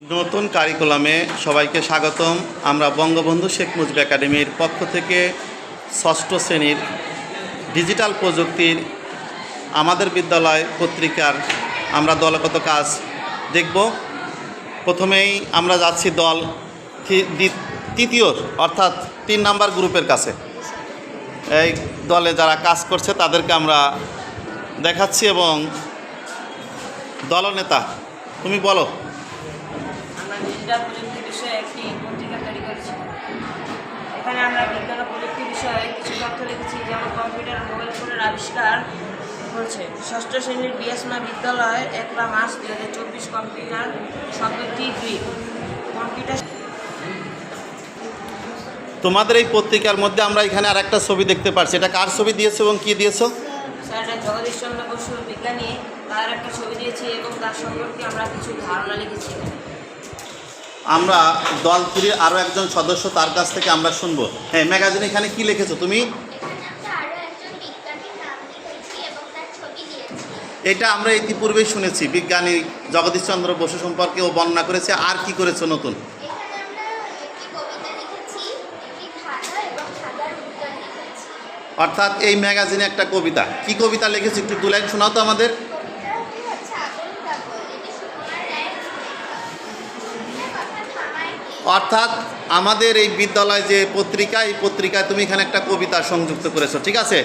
নতুন কারিকুলামে সবাইকে স্বাগতম। আমরা বঙ্গবন্ধু শেখ মুজিব একাডেমির পক্ষ থেকে ষষ্ঠ শ্রেণীর ডিজিটাল প্রযুক্তির আমাদের বিদ্যালয় পত্রিকার আমরা দলগত কাজ দেখব। প্রথমেই আমরা যাচ্ছি দল তৃতীয় অর্থাৎ 3 নাম্বার গ্রুপের কাছে। এই দলে যারা কাজ করছে তাদেরকে আমরা দেখাচ্ছি এবং দলনেতা তুমি বলো। আমরা ডিজিটাল প্রযুক্তি বিষয়ে একটি পত্রিকা তৈরি করেছি। এখানে আমরা বিজ্ঞান ও প্রযুক্তি বিষয়ে কিছু তথ্য লিখেছি, যেমন কম্পিউটার ও মোবাইল ফোনের আবিষ্কার করেছে। ষষ্ঠ শ্রেণীর বিএস বিদ্যালয় 1 মার্চ 2024 কম্পিউটার শব্দটি গ্রিক কম্পিউটার। তোমাদের এই পত্রিকার মধ্যে আমরা এখানে আর একটা ছবি দেখতে পাচ্ছি, এটা কার ছবি দিয়েছো এবং কি দিয়েছো? স্যার, এটা জগদীশচন্দ্র বসু বিজ্ঞানী, তার একটা ছবি দিয়েছি এবং তার সম্পর্কে আমরা কিছু ধারণা লিখেছি। আমরা দল 3 আরও একজন সদস্য, তার কাছ থেকে আমরা শুনবো। হ্যাঁ, ম্যাগাজিন এখানে কি লিখেছো তুমি? এটা আমরা ইতিপূর্বেই শুনেছি, বিজ্ঞানী জগদীশচন্দ্র বসু সম্পর্কে ও বর্ণনা করেছে। আর কি করেছো নতুন? অর্থাৎ এই ম্যাগাজিনে একটা কবিতা, কি কবিতা লিখেছি একটু 2 লাইন শোনাও তো আমাদের। অর্থাৎ আমাদের এই বিদ্যালয় যে পত্রিকা, এই পত্রিকায় তুমি এখানে একটা কবিতা সংযুক্ত করেছো, ঠিক আছে,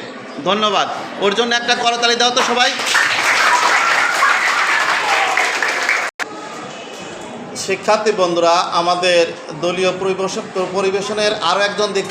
ধন্যবাদ। ওর জন্য একটা করতালি দাও তো সবাই। শিক্ষার্থী বন্ধুরা, আমাদের দলীয় পরিবেশনের আরও একজন